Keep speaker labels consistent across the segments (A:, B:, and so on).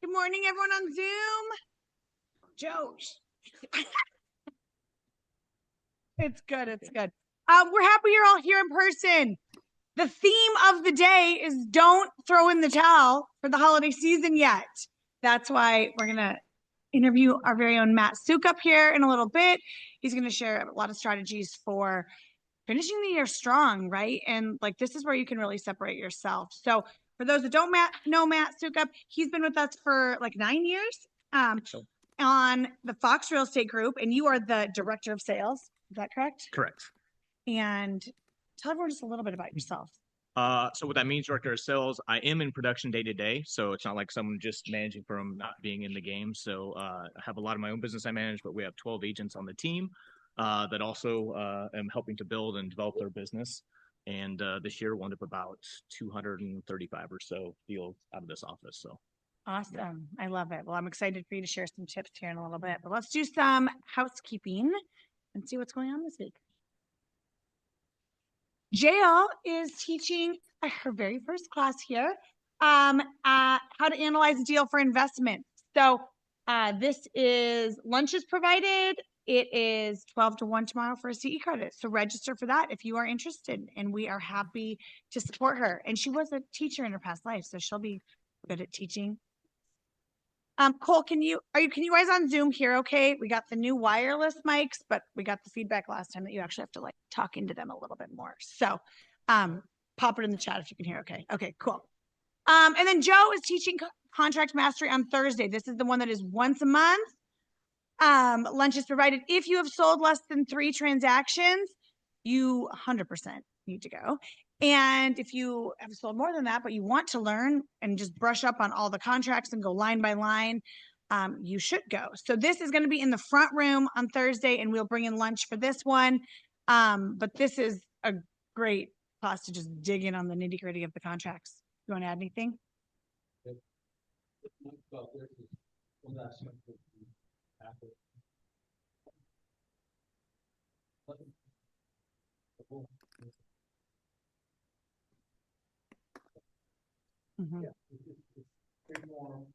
A: Good morning, everyone on Zoom. Joe. It's good. It's good. We're happy you're all here in person. The theme of the day is don't throw in the towel for the holiday season yet. That's why we're going to interview our very own Matt Soukup here in a little bit. He's going to share a lot of strategies for finishing the year strong, right? And like, this is where you can really separate yourself. So for those that don't know Matt Soukup, he's been with us for like 9 years on the Fox Real Estate Group, and you are the director of sales. Is that correct?
B: Correct.
A: And tell everyone just a little bit about yourself.
B: So what that means, director of sales, I am in production day to day. So it's not like someone just managing from not being in the game. So I have a lot of my own business I manage, but we have 12 agents on the team that also am helping to build and develop their business. And this year wound up about 235 or so deals out of this office. So
A: awesome. I love it. Well, I'm excited for you to share some tips here in a little bit, but let's do some housekeeping and see what's going on this week. JL is teaching her very first class here, how to analyze a deal for investment. So this is lunches provided. It is 12 to 1 tomorrow for a CE credit. So register for that if you are interested, and we are happy to support her. And she was a teacher in her past life, so she'll be good at teaching. Cole, can you guys on Zoom here? Okay, we got the new wireless mics, but we got the feedback last time that you actually have to like talk into them a little bit more. So, pop it in the chat if you can hear. Okay, cool. And then Joe is teaching contract mastery on Thursday. This is the one that is once a month. Lunch is provided. If you have sold less than 3 transactions, you 100% need to go. And if you have sold more than that, but you want to learn and just brush up on all the contracts and go line by line, you should go. So this is going to be in the front room on Thursday, and we'll bring in lunch for this one. But this is a great class to just dig in on the nitty gritty of the contracts. You want to add anything? Mm-hmm. Yeah. It's more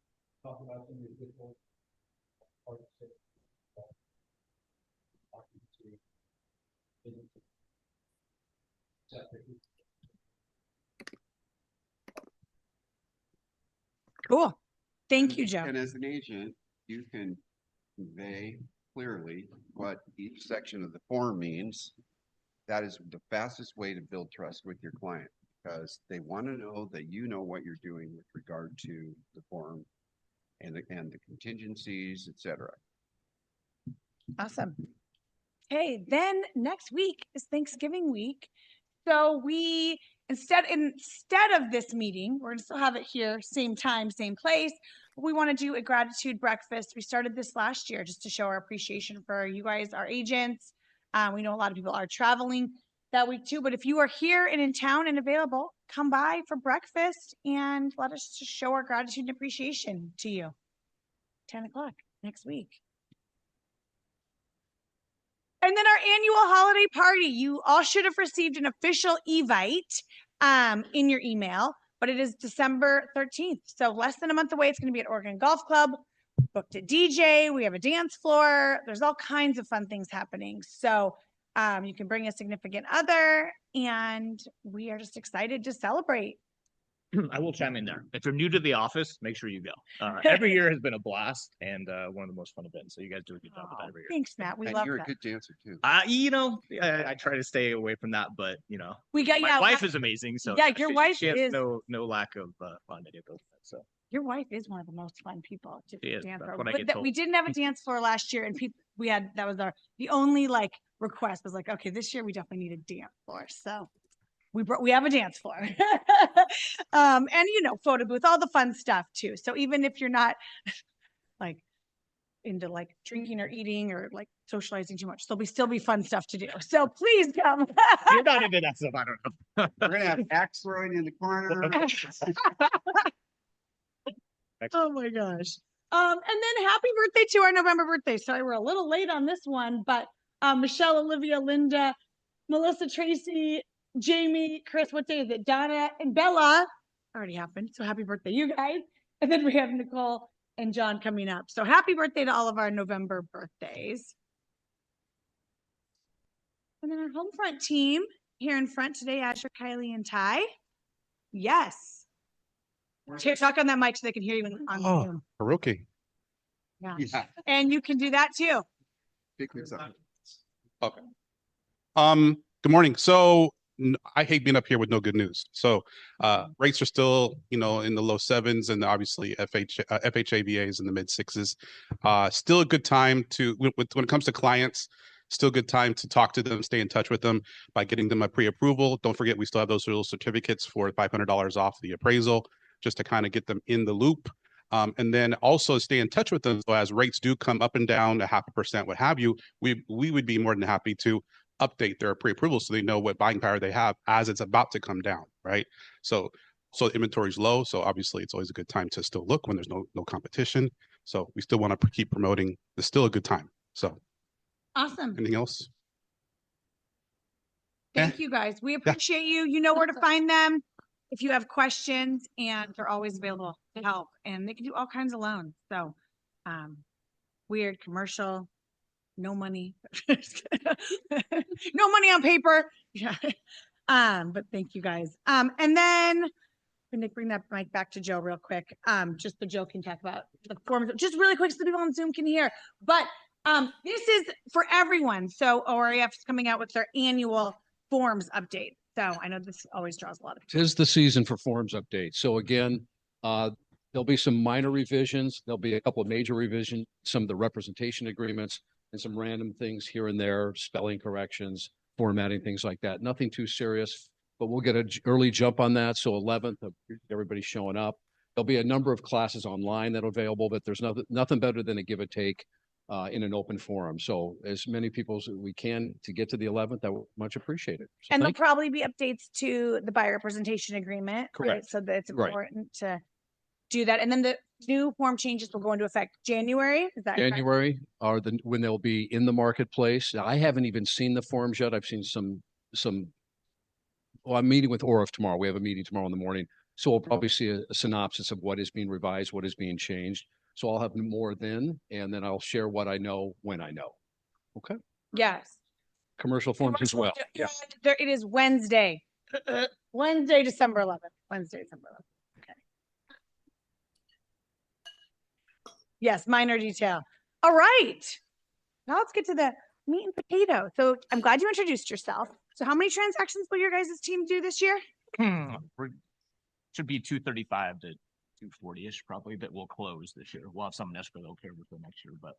A: talk about individual cool. Thank you, Joe.
C: And as an agent, you can convey clearly what each section of the form means. That is the fastest way to build trust with your client, because they want to know that you know what you're doing with regard to the form and the contingencies, etc.
A: Awesome. Okay, then next week is Thanksgiving week. So we instead of this meeting, we're gonna still have it here, same time, same place. But we want to do a gratitude breakfast. We started this last year just to show our appreciation for you guys, our agents. We know a lot of people are traveling that week too, but if you are here and in town and available, come by for breakfast and let us just show our gratitude and appreciation to you. 10 o'clock next week. And then our annual holiday party. You all should have received an official evite in your email, but it is December 13th. So less than a month away. It's going to be at Oregon Golf Club. Booked a DJ. We have a dance floor. There's all kinds of fun things happening. So you can bring a significant other, and we are just excited to celebrate.
B: I will chime in there. If you're new to the office, make sure you go. Every year has been a blast and one of the most fun events. So you guys do a good job with that every year.
A: Thanks, Matt. We
C: and
A: love
C: you're
A: that.
C: a good dancer too.
B: I try to stay away from that, but
A: we got
B: my wife is amazing. So
A: yeah, your wife
B: she has
A: is
B: no lack of fun at those. So
A: your wife is one of the most fun people to dance
B: for.
A: But we didn't have a dance floor last year, and that was the only like request was like, okay, this year we definitely need a dance floor. So we have a dance floor and photo booth, all the fun stuff too. So even if you're not like into like drinking or eating or like socializing too much, there'll still be fun stuff to do. So please come.
B: You're not into that stuff. I don't know.
C: We're gonna have axe throwing in the corner.
A: Oh my gosh. And then happy birthday to our November birthday. Sorry, we're a little late on this one, but Michelle, Olivia, Linda, Melissa, Tracy, Jamie, Chris, what day is it? Donna and Bella already happened. So happy birthday, you guys. And then we have Nicole, and John coming up. So happy birthday to all of our November birthdays. And then our home front team here in front today, Asher, Kylie, and Ty. Yes. Talk on that mic so they can hear you on Zoom.
D: Haruki.
A: Yeah.
C: Yeah.
A: And you can do that too.
C: Pick this up.
D: Okay. Good morning. So I hate being up here with no good news. So rates are still, in the low sevens, and obviously FHA VAs in the mid sixes. Still a good time to, when it comes to clients, still a good time to talk to them, stay in touch with them by getting them a pre-approval. Don't forget, we still have those little certificates for $500 off the appraisal, just to kind of get them in the loop. And then also stay in touch with them. So as rates do come up and down, 0.5%, what have you, we would be more than happy to update their pre-approval so they know what buying power they have as it's about to come down, right? So inventory is low. So obviously it's always a good time to still look when there's no competition. So we still want to keep promoting. It's still a good time. So
A: Awesome.
D: anything else?
A: Thank you guys. We appreciate you. You know where to find them if you have questions, and they're always available to help. And they can do all kinds of loans. So weird, commercial, no money. No money on paper. Yeah. But thank you guys. And then I'm gonna bring that mic back to Joe real quick. Just so Joe can talk about the forms, just really quick so the people on Zoom can hear. But this is for everyone. So ORAF is coming out with their annual forms update. So I know this always draws a lot of.
E: Tis the season for forms updates. So again, there'll be some minor revisions. There'll be a couple of major revisions, some of the representation agreements, and some random things here and there, spelling corrections, formatting, things like that. Nothing too serious, but we'll get an early jump on that. So 11th, everybody's showing up. There'll be a number of classes online that are available, but there's nothing better than a give and take in an open forum. So as many people as we can to get to the 11th, I would much appreciate it. So
A: And there'll probably be updates to the buyer representation agreement.
E: Correct.
A: Right? So that it's
E: Right.
A: important to do that. And then the new form changes will go into effect January. Is that correct?
E: January are when they'll be in the marketplace. Now, I haven't even seen the forms yet. I've seen some. Well, I'm meeting with ORAF tomorrow. We have a meeting tomorrow in the morning. So we'll probably see a synopsis of what is being revised, what is being changed. So I'll have more then, and then I'll share what I know when I know. Okay.
A: Yes.
E: Commercial forms as well.
A: Yeah. There, it is Wednesday. Wednesday, December 11th. Wednesday, December 11th. Okay. Yes, minor detail. All right. Now let's get to the meat and potato. So I'm glad you introduced yourself. So how many transactions will your guys' team do this year?
B: Should be 235 to 240-ish probably that will close this year. We'll have some in escrow that'll carry for next year, but.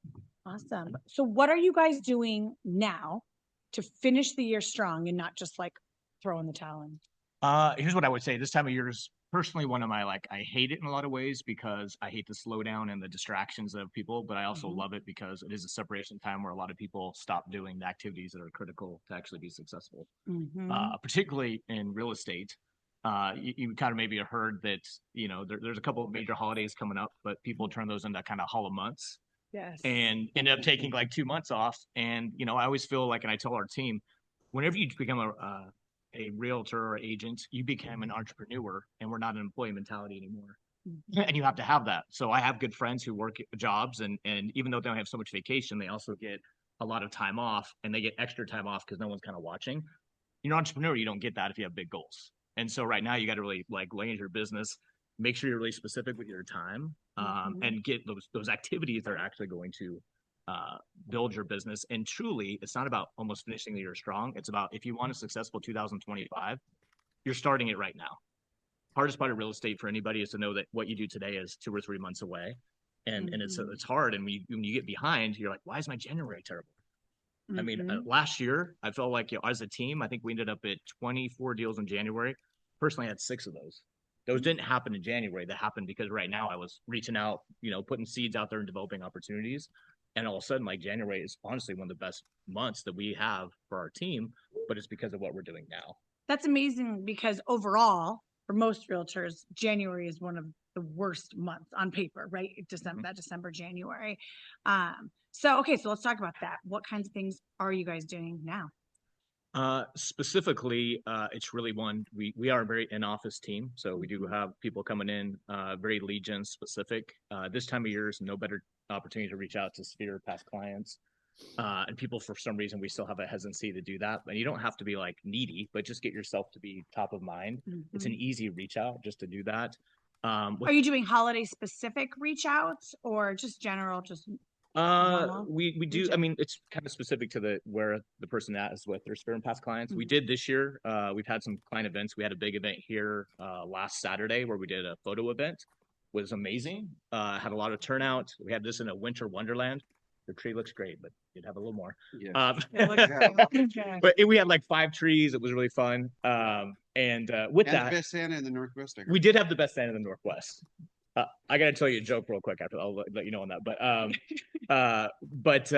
A: Awesome. So what are you guys doing now to finish the year strong and not just like throw in the towel in?
B: Here's what I would say. This time of year is personally one of my, I hate it in a lot of ways because I hate the slowdown and the distractions of people, but I also love it because it is a separation time where a lot of people stop doing the activities that are critical to actually be successful. Particularly in real estate. You kind of maybe have heard that, there's a couple of major holidays coming up, but people turn those into kind of hall of months.
A: Yes.
B: And end up taking 2 months off. And, I always feel like, and I tell our team, whenever you become a realtor or agent, you become an entrepreneur, and we're not an employee mentality anymore. And you have to have that. So I have good friends who work jobs, and even though they don't have so much vacation, they also get a lot of time off, and they get extra time off because no one's kind of watching. You're an entrepreneur, you don't get that if you have big goals. And so right now you got to really lay your business, make sure you're really specific with your time, and get those activities that are actually going to build your business. And truly, it's not about almost finishing the year strong. It's about, if you want a successful 2025, you're starting it right now. Hardest part of real estate for anybody is to know that what you do today is 2 or 3 months away. And it's hard. And when you get behind, you're like, why is my January terrible? I mean, last year, I felt like as a team, I think we ended up at 24 deals in January. Personally, I had 6 of those. Those didn't happen in January. That happened because right now I was reaching out, putting seeds out there and developing opportunities. And all of a sudden, January is honestly one of the best months that we have for our team, but it's because of what we're doing now.
A: That's amazing because overall, for most realtors, January is one of the worst months on paper, right? December, January. So let's talk about that. What kinds of things are you guys doing now?
B: Specifically, it's really we are a very in-office team, so we do have people coming in, very Legion specific. This time of year is no better opportunity to reach out to Sphere past clients. And people, for some reason, we still have a hesitancy to do that. And you don't have to be like needy, but just get yourself to be top of mind. It's an easy reach out just to do that.
A: Are you doing holiday specific reach outs or just general, just normal?
B: We do. I mean, it's kind of specific to where the person at is with their Sphere and past clients. We did this year. We've had some client events. We had a big event here last Saturday where we did a photo event. It was amazing. Had a lot of turnout. We had this in a winter wonderland. The tree looks great, but you'd have a little more.
C: Yeah.
B: But we had like 5 trees. It was really fun. And with
C: And
B: that,
C: the best Santa in the Northwest. I heard.
B: we did have the best Santa in the Northwest. I got to tell you a joke real quick after I'll let you know on that. But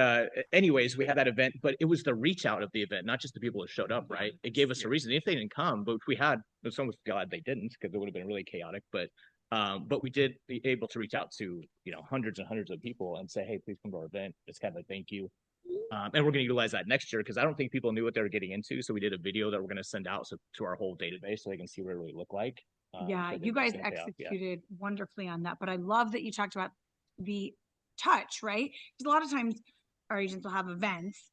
B: anyways, we had that event, but it was the reach out of the event, not just the people that showed up, right? It gave us a reason. If they didn't come, but we had, some was glad they didn't because it would have been really chaotic. But we did be able to reach out to, hundreds and hundreds of people and say, hey, please come to our event. It's kind of a thank you. And we're going to utilize that next year because I don't think people knew what they were getting into. So we did a video that we're going to send out to our whole database so they can see what it really looked like.
A: Yeah, you guys executed wonderfully on that. But I love that you talked about the touch, right? Because a lot of times our agents will have events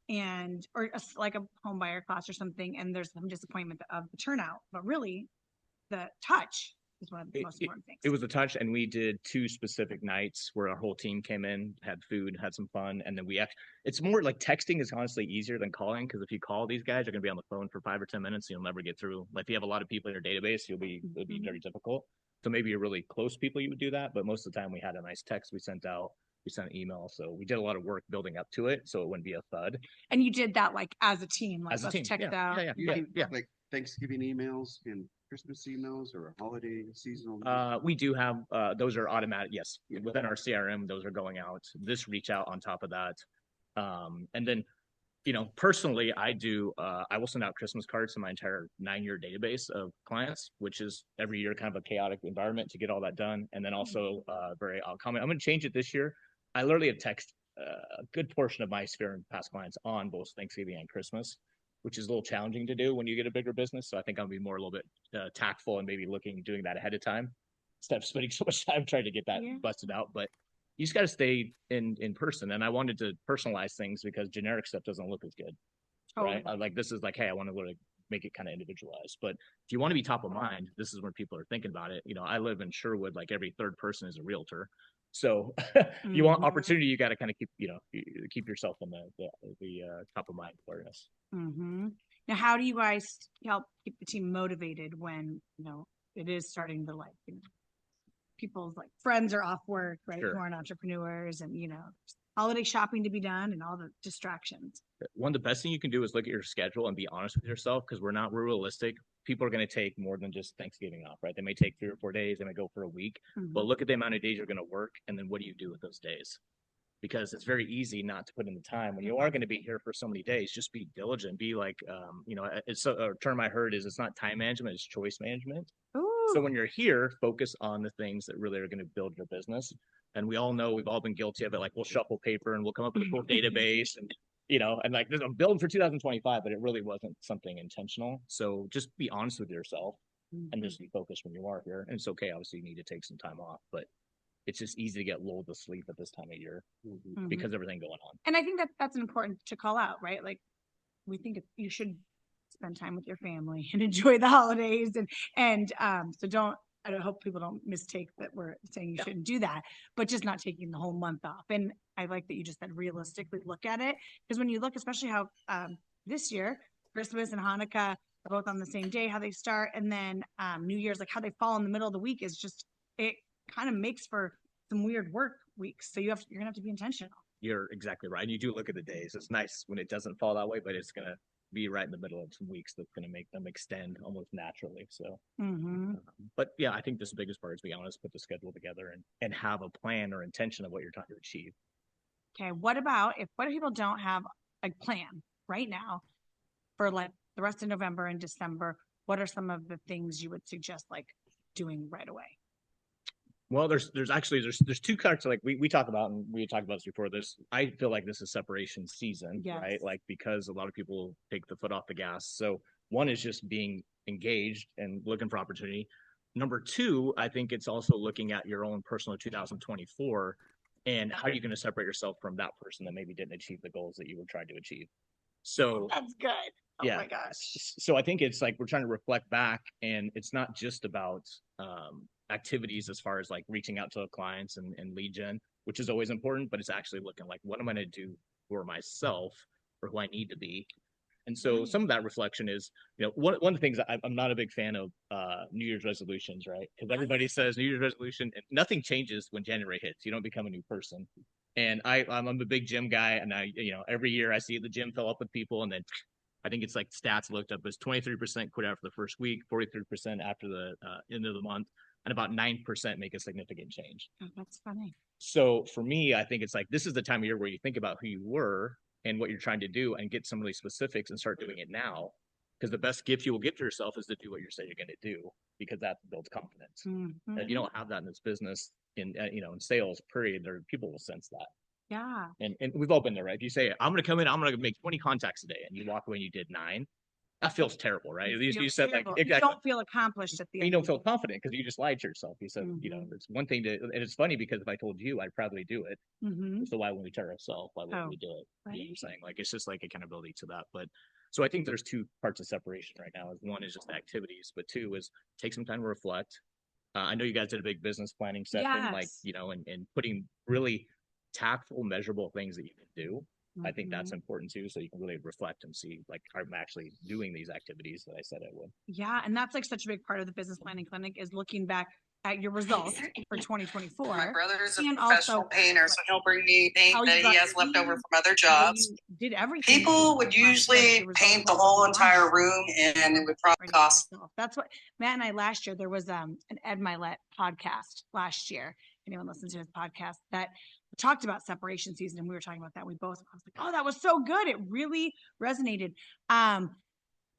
A: or like a home buyer class or something, and there's some disappointment of the turnout. But really, the touch is one of the most important things.
B: It was a touch, and we did 2 specific nights where our whole team came in, had food, had some fun, and then it's more like texting is honestly easier than calling because if you call these guys, you're gonna be on the phone for 5 or 10 minutes, and you'll never get through. Like if you have a lot of people in your database, it'll be very difficult. So maybe you're really close people, you would do that, but most of the time we had a nice text we sent out. We sent an email, so we did a lot of work building up to it, so it wouldn't be a thud.
A: And you did that like as a team, like
B: As a
A: let's
B: team,
A: check
B: yeah,
A: it out.
B: yeah.
C: Like Thanksgiving emails and Christmas emails or holiday seasonal.
B: We do have those are automatic. Yes, within our CRM, those are going out. This reach out on top of that, and then personally, I will send out Christmas cards to my entire 9-year database of clients, which is every year kind of a chaotic environment to get all that done. And then also I'll comment. I'm going to change it this year. I literally have texted a good portion of my Sphere and past clients on both Thanksgiving and Christmas, which is a little challenging to do when you get a bigger business. So I think I'll be more a little bit tactful and maybe doing that ahead of time instead of spending so much time trying to get that busted out. But you just got to stay in person. And I wanted to personalize things because generic stuff doesn't look as good. Right. Like this is like, hey, I want to literally make it kind of individualized. But if you want to be top of mind, this is where people are thinking about it. I live in Sherwood, like every 3rd person is a realtor. So you want opportunity, you got to kind of keep yourself in the top of mind awareness.
A: Now, how do you guys help keep the team motivated when, it is starting to people's like friends are off work, right?
B: Sure.
A: Who aren't entrepreneurs and, holiday shopping to be done and all the distractions.
B: One of the best thing you can do is look at your schedule and be honest with yourself because we're realistic. People are going to take more than just Thanksgiving off, right? They may take 3 or 4 days. They may go for a week, but look at the amount of days you're going to work. And then what do you do with those days? Because it's very easy not to put in the time when you are going to be here for so many days. Just be diligent. Be like, it's a term I heard is it's not time management, it's choice management.
A: Ooh.
B: So when you're here, focus on the things that really are going to build your business. And we all know we've all been guilty of it. Like we'll shuffle paper and we'll come up with a full database and and like I'm building for 2025, but it really wasn't something intentional. So just be honest with yourself and just be focused when you are here. And it's okay. Obviously, you need to take some time off, but it's just easy to get lulled to sleep at this time of year because everything going on.
A: And I think that's important to call out, right? Like we think you should spend time with your family and enjoy the holidays and so I hope people don't mistake that we're saying you shouldn't do that, but just not taking the whole month off. And I like that you just said realistically look at it because when you look, especially how this year, Christmas and Hanukkah are both on the same day, how they start, and then New Year's, like how they fall in the middle of the week is just, it kind of makes for some weird work weeks. So you're going to have to be intentional.
B: You're exactly right. And you do look at the days. It's nice when it doesn't fall that way, but it's going to be right in the middle of some weeks that's going to make them extend almost naturally. So, but yeah, I think the biggest part is be honest, put the schedule together and have a plan or intention of what you're trying to achieve.
A: Okay. What if people don't have a plan right now for like the rest of November and December? What are some of the things you would suggest like doing right away?
B: Well, there's actually there's two cuts like we talk about, and we talked about this before. This I feel like this is separation season,
A: Yes.
B: right? Like because a lot of people take the foot off the gas. So one is just being engaged and looking for opportunity. Number two, I think it's also looking at your own personal 2024 and how are you going to separate yourself from that person that maybe didn't achieve the goals that you were trying to achieve. So
A: That's good. Oh
B: yeah.
A: my gosh.
B: So I think it's like we're trying to reflect back, and it's not just about activities as far as like reaching out to clients and lead gen, which is always important, but it's actually looking like what am I going to do for myself or who I need to be. And so some of that reflection is, one of the things I'm not a big fan of New Year's resolutions, right? Because everybody says New Year's resolution, and nothing changes when January hits. You don't become a new person. And I'm a big gym guy, and every year I see the gym fill up with people, and then I think it's like stats looked up as 23% quit after the first week, 43% after the end of the month, and about 9% make a significant change.
A: Oh, that's funny.
B: So for me, I think it's like this is the time of year where you think about who you were and what you're trying to do and get some really specifics and start doing it now. Because the best gift you will give to yourself is to do what you say you're going to do, because that builds confidence.
A: Mm-hmm.
B: And if you don't have that in this business, in sales, period, there people will sense that.
A: Yeah.
B: And we've all been there, right? If you say, I'm going to come in, I'm going to make 20 contacts a day, and you walk away and you did 9, that feels terrible, right? You said
A: terrible.
B: like, exactly.
A: You don't feel accomplished at the end.
B: You don't feel confident because you just lied to yourself. You said,
A: Mhm.
B: it's one thing to, and it's funny because if I told you, I'd probably do it.
A: Mhm.
B: So why wouldn't we tell ourselves? Why wouldn't we do it? You know what I'm saying? Like, it's just like accountability to that. But so I think there's two parts of separation right now. One is just activities, but two is take some time to reflect. I know you guys did a big business planning session, like,
A: Yes.
B: and putting really tactful, measurable things that you can do. I think that's
A: Mhm.
B: important too. So you can really reflect and see, like, I'm actually doing these activities that I said I would.
A: Yeah, and that's like such a big part of the business planning clinic is looking back at your results for 2024.
F: My brother's a
A: and
F: professional
A: also
F: painter, so he'll bring me paint
A: how you
F: that
A: got
F: he has
A: your
F: left over
A: leads,
F: from other
A: how
F: jobs.
A: you did everything.
F: People would usually paint the whole entire room, and it would probably cost.
A: That's what Matt and I last year. There was an Ed Milet podcast last year. Anyone listens to his podcast that talked about separation season, and we were talking about that. I was like, oh, that was so good. It really resonated.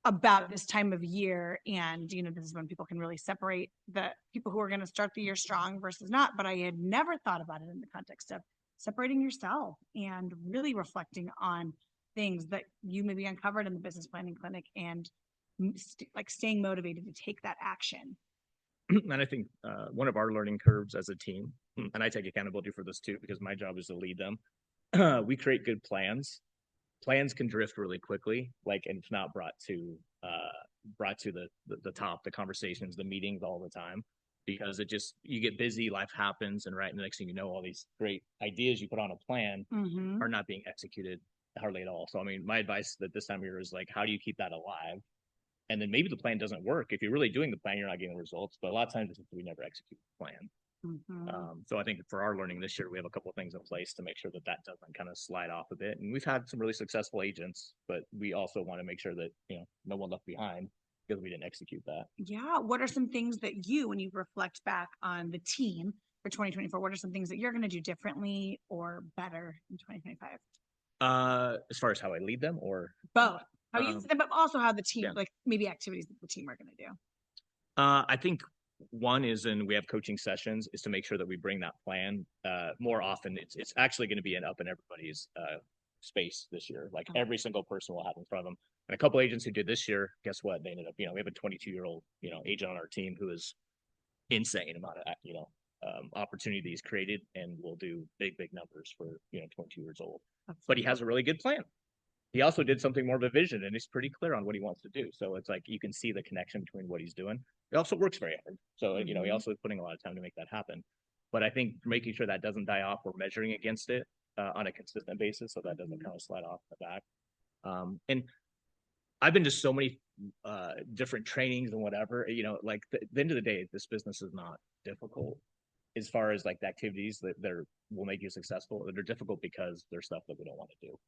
A: About this time of year, and this is when people can really separate the people who are going to start the year strong versus not. But I had never thought about it in the context of separating yourself and really reflecting on things that you maybe uncovered in the business planning clinic, and like staying motivated to take that action.
B: And I think one of our learning curves as a team, and I take accountability for this too, because my job is to lead them. We create good plans. Plans can drift really quickly, like, and it's not brought to the top, the conversations, the meetings all the time, because you get busy, life happens, and the next thing you know, all these great ideas you put on a plan are not being executed hardly at all. So I mean, my advice at this time of year is like, how do you keep that alive? And then maybe the plan doesn't work. If you're really doing the plan, you're not getting the results. But a lot of times we never execute the plan. So I think for our learning this year, we have a couple of things in place to make sure that doesn't kind of slide off a bit. And we've had some really successful agents, but we also want to make sure that, no one left behind because we didn't execute that.
A: Yeah. What are some things that when you reflect back on the team for 2024, what are some things that you're going to do differently or better in 2025?
B: As far as how I lead them, or
A: both, how you, but also how the team, like maybe activities that the team are going to do.
B: I think one is, and we have coaching sessions, is to make sure that we bring that plan more often. It's actually going to be up in everybody's space this year. Like every single person will have in front of them. And a couple agents who did this year, guess what? They ended up, we have a 22-year-old, agent on our team who is insane amount of, opportunity that he's created, and will do big numbers for, 22 years old. But he has a really good plan. He also did something more of a vision, and he's pretty clear on what he wants to do. So it's like you can see the connection between what he's doing. He also works very hard. So, he also is putting a lot of time to make that happen. But I think making sure that doesn't die off, we're measuring against it on a consistent basis, so that doesn't kind of slide off the back. And I've been to so many different trainings and whatever, like the end of the day, this business is not difficult as far as like the activities that will make you successful. They're difficult because they're stuff that we don't want to do.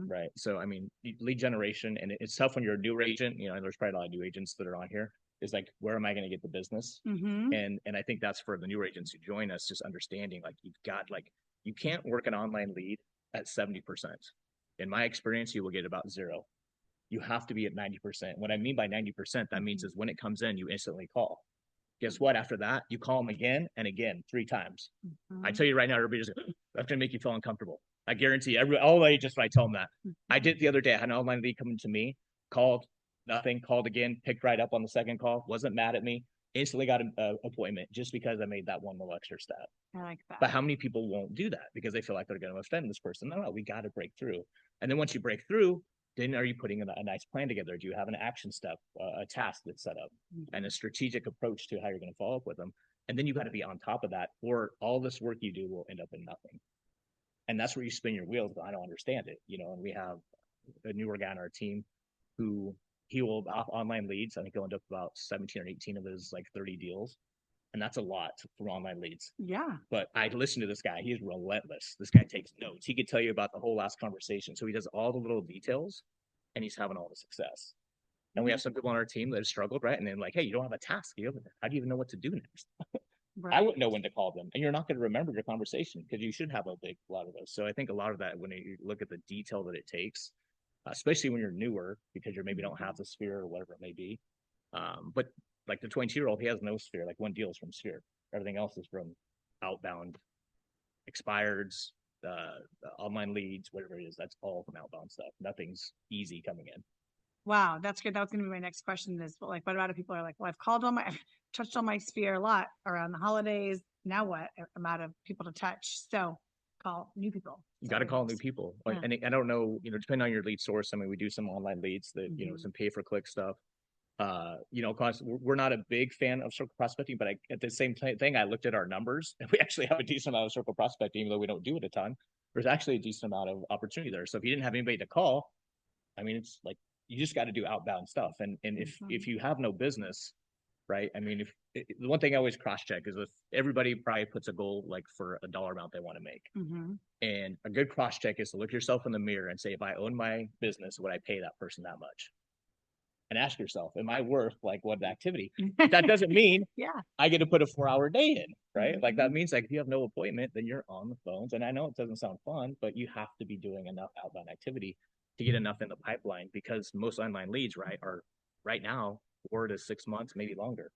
B: Right. So, I mean, lead generation, and it's tough when you're a new agent, there's probably a lot of new agents that are on here, is like, where am I going to get the business? And I think that's for the newer agents who join us, just understanding, like, you can't work an online lead at 70%. In my experience, you will get about 0. You have to be at 90%. What I mean by 90%, that means is when it comes in, you instantly call. Guess what? After that, you call them again and again, 3 times. I
A: Mhm.
B: tell you right now, everybody's that's gonna make you feel uncomfortable. I guarantee all agents, when I tell them that. I did the other day. I had an online lead coming to me, called, nothing, called again, picked right up on the second call, wasn't mad at me, instantly got an appointment just because I made that one little extra step.
A: I like that.
B: But how many people won't do that because they feel like they're going to offend this person? No, we got to break through. And then once you break through, then are you putting a nice plan together? Do you have an action step, a task that's set up, and a strategic approach to how you're going to follow up with them? And then you got to be on top of that, or all this work you do will end up in nothing. And that's where you spin your wheels. But I don't understand it, And we have a newer guy on our team who he will off online leads. I think he'll end up about 17 or 18 of his like 30 deals. And that's a lot from online leads.
A: Yeah.
B: But I listen to this guy. He's relentless. This guy takes notes. He could tell you about the whole last conversation. So he does all the little details and he's having all the success. And we have some people on our team that have struggled, right? And then like, hey, you don't have a task. How do you even know what to do next?
A: Right.
B: I wouldn't know when to call them. And you're not going to remember your conversation because you should have a lot of those. So I think a lot of that, when you look at the detail that it takes, especially when you're newer, because you maybe don't have the sphere or whatever it may be. But like the 22-year-old, he has no sphere. Like one deal is from sphere. Everything else is from outbound, expireds, online leads, whatever it is. That's all from outbound stuff. Nothing's easy coming in.
A: Wow, that's good. That was going to be my next question is, like, what about if people are like, well, I've touched on my sphere a lot around the holidays. Now what? I'm out of people to touch. So call new people.
B: You got to call new people.
A: Yeah.
B: And I don't know, depending on your lead source. I mean, we do some online leads that, some pay for click stuff. We're not a big fan of circle prospecting, but at the same thing, I looked at our numbers and we actually have a decent amount of circle prospecting, even though we don't do it a ton. There's actually a decent amount of opportunity there. So if you didn't have anybody to call, I mean, it's like, you just got to do outbound stuff. And if you have no business, right? I mean, the one thing I always cross check is if everybody probably puts a goal like for a dollar amount they want to make. And a good cross check is to look yourself in the mirror and say, if I own my business, would I pay that person that much? And ask yourself, am I worth like what activity? That doesn't mean I get to put a 4-hour day in, right? Like that means like if you have no appointment, then you're on the phones. And I know it doesn't sound fun, but you have to be doing enough outbound activity to get enough in the pipeline because most online leads, right, are right now 4 to 6 months, maybe longer.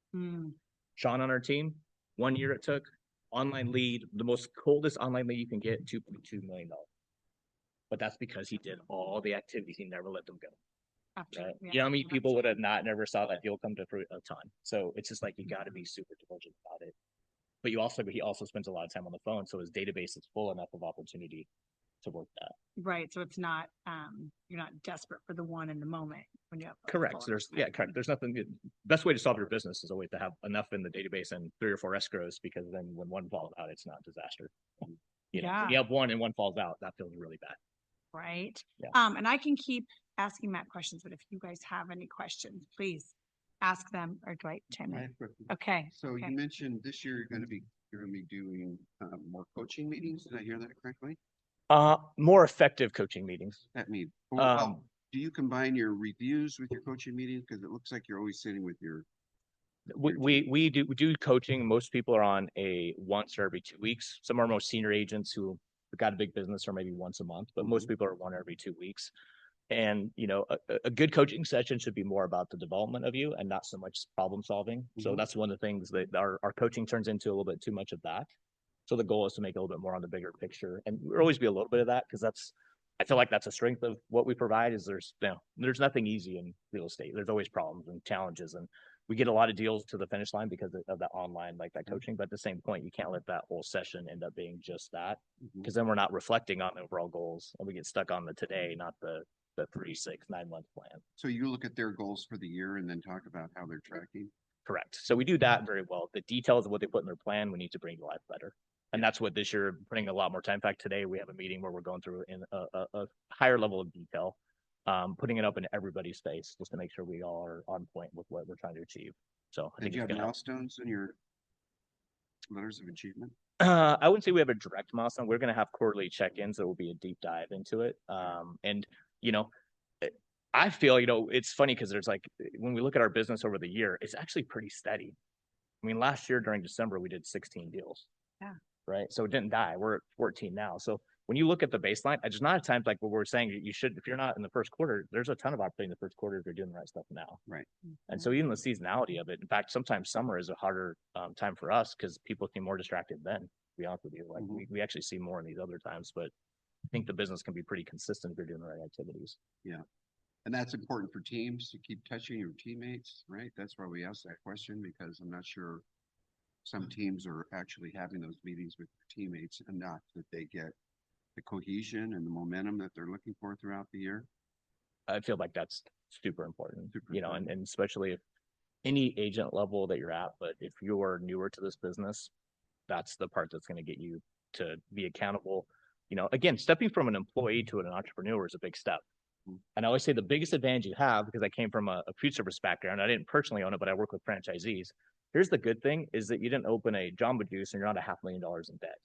B: Sean on our team, 1 year it took, online lead, the most coldest online lead you can get, $2.2 million. But that's because he did all the activities. He never let them go. Right? You know how many people would have never saw that deal come to fruit a ton. So it's just like you got to be super diligent about it. But he also spends a lot of time on the phone, so his database is full enough of opportunity to work that.
A: Right. So it's not you're not desperate for the one in the moment when you have
B: correct. Correct. There's nothing good. Best way to solve your business is always to have enough in the database and 3 or 4 escrows because then when one falls out, it's not a disaster. When you have one and one falls out, that feels really bad.
A: Right.
B: Yeah.
A: And I can keep asking Matt questions, but if you guys have any questions, please ask them or Dwight chime in. Okay.
C: So you mentioned this year you're going to be doing more coaching meetings. Did I hear that correctly?
B: More effective coaching meetings.
C: That means, do you combine your reviews with your coaching meetings? Because it looks like you're always sitting with your.
B: We do coaching. Most people are on a once or every 2 weeks. Some of our most senior agents who have got a big business are maybe once a month, but most people are 1 every 2 weeks. And a good coaching session should be more about the development of you and not so much problem solving. So that's one of the things that our coaching turns into a little bit too much of that. So the goal is to make it a little bit more on the bigger picture, and there'll always be a little bit of that because I feel like that's a strength of what we provide. Is there's nothing easy in real estate. There's always problems and challenges, and we get a lot of deals to the finish line because of that online, like that coaching. But at the same point, you can't let that whole session end up being just that because then we're not reflecting on the overall goals, and we get stuck on the today, not the 3, 6, 9 month plan.
C: So you look at their goals for the year and then talk about how they're tracking.
B: Correct. So we do that very well. The details of what they put in their plan, we need to bring to life better. And that's what this year, putting a lot more time. In fact, today we have a meeting where we're going through in a higher level of detail, putting it up in everybody's face just to make sure we all are on point with what we're trying to achieve. So I think
C: you have milestones in your letters of achievement?
B: I wouldn't say we have a direct milestone. We're going to have quarterly check-ins that will be a deep dive into it. And I feel, it's funny because there's like, when we look at our business over the year, it's actually pretty steady. I mean, last year during December, we did 16 deals.
A: Yeah.
B: Right. So it didn't die. We're at 14 now. So when you look at the baseline, there's not a time like what we're saying you should, if you're not in the first quarter, there's a ton of opportunity in the first quarter if you're doing the right stuff now.
C: Right.
B: And so even the seasonality of it, in fact, sometimes summer is a harder time for us because people seem more distracted then, to be honest with you. Like we actually see more in these other times, but I think the business can be pretty consistent if you're doing the right activities.
C: Yeah. And that's important for teams to keep touching your teammates, right? That's why we asked that question, because I'm not sure some teams are actually having those meetings with their teammates enough that they get the cohesion and the momentum that they're looking for throughout the year.
B: I feel like that's super important,
C: Super
B: you know,
C: important.
B: and especially if any agent level that you're at, but if you're newer to this business, that's the part that's going to get you to be accountable. You know, again, stepping from an employee to an entrepreneur is a big step. And I always say the biggest advantage you have, because I came from a food service background, I didn't personally own it, but I work with franchisees. Here's the good thing is that you didn't open a Jamba Juice and you're not $500,000 in debt.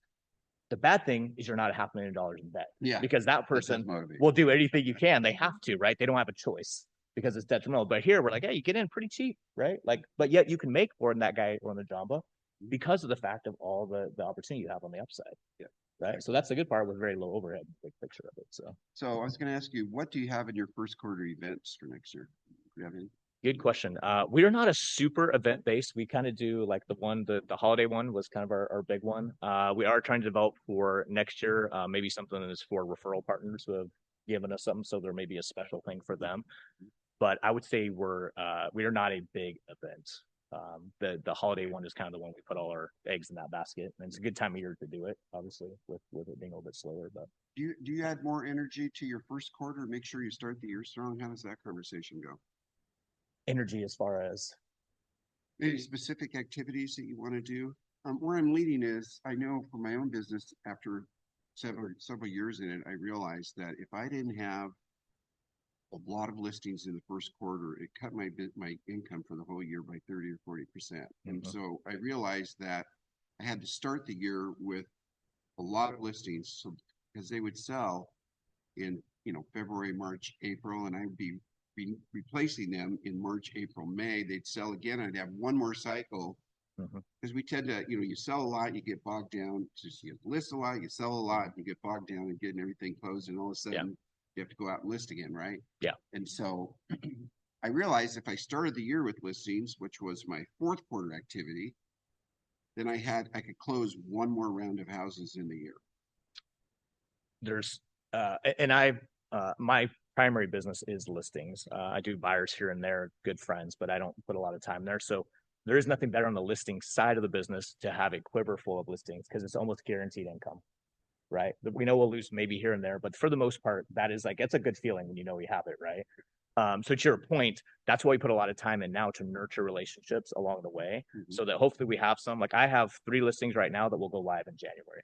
B: The bad thing is you're not $500,000 in debt.
C: Yeah.
B: Because that person
C: motivate.
B: will do anything you can. They have to, right? They don't have a choice because it's detrimental. But here we're like, hey, you get in pretty cheap, right? Like, but yet you can make more than that guy on the Jamba because of the fact of all the opportunity you have on the upside.
C: Yeah.
B: Right. So that's the good part with very low overhead, big picture of it.
C: So I was going to ask you, what do you have in your first quarter events for next year? Do you have any?
B: Good question. We are not a super event based. We kind of do like the holiday one was kind of our big one. We are trying to develop for next year, maybe something that is for referral partners who have given us something. So there may be a special thing for them. But I would say we are not a big event. The holiday one is kind of the one we put all our eggs in that basket, and it's a good time of year to do it. Obviously, with it being a little bit slower, but
C: Do you add more energy to your first quarter? Make sure you start the year strong. How does that conversation go?
B: energy as far as
C: Any specific activities that you want to do? Where I'm leading is, I know for my own business, after several years in it, I realized that if I didn't have a lot of listings in the first quarter, it cut my income for the whole year by 30 or 40%. And so I realized that I had to start the year with a lot of listings, so because they would sell in February, March, April, and I would be replacing them in March, April, May. They'd sell again. I'd have one more cycle because we tend to, you sell a lot, you get bogged down. So you list a lot, you sell a lot, you get bogged down and getting everything closed, and all of a sudden you have to go out and list again, right?
B: Yeah.
C: And so I realized if I started the year with listings, which was my fourth quarter activity, then I could close one more round of houses in the year.
B: There's my primary business is listings. I do buyers here and there, good friends, but I don't put a lot of time there. So there is nothing better on the listing side of the business to have a quiver full of listings because it's almost guaranteed income, right? We know we'll lose maybe here and there, but for the most part, it's a good feeling when you know you have it, right? So to your point, that's why we put a lot of time in now to nurture relationships along the way so that hopefully we have some. Like I have 3 listings right now that will go live in January.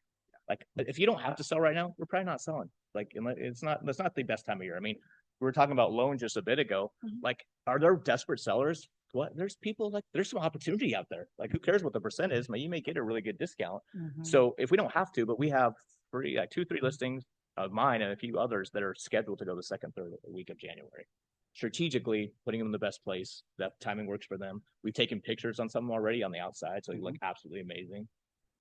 B: Like if you don't have to sell right now, we're probably not selling. Like that's not the best time of year. I mean, we were talking about loans just a bit ago. Like, are there desperate sellers? What? There's people there's some opportunity out there. Like, who cares what the percent is? You may get a really good discount. So if we don't have to, but we have 2, 3 listings of mine and a few others that are scheduled to go the second, third week of January. Strategically putting them in the best place. That timing works for them. We've taken pictures on some already on the outside, so they look absolutely amazing.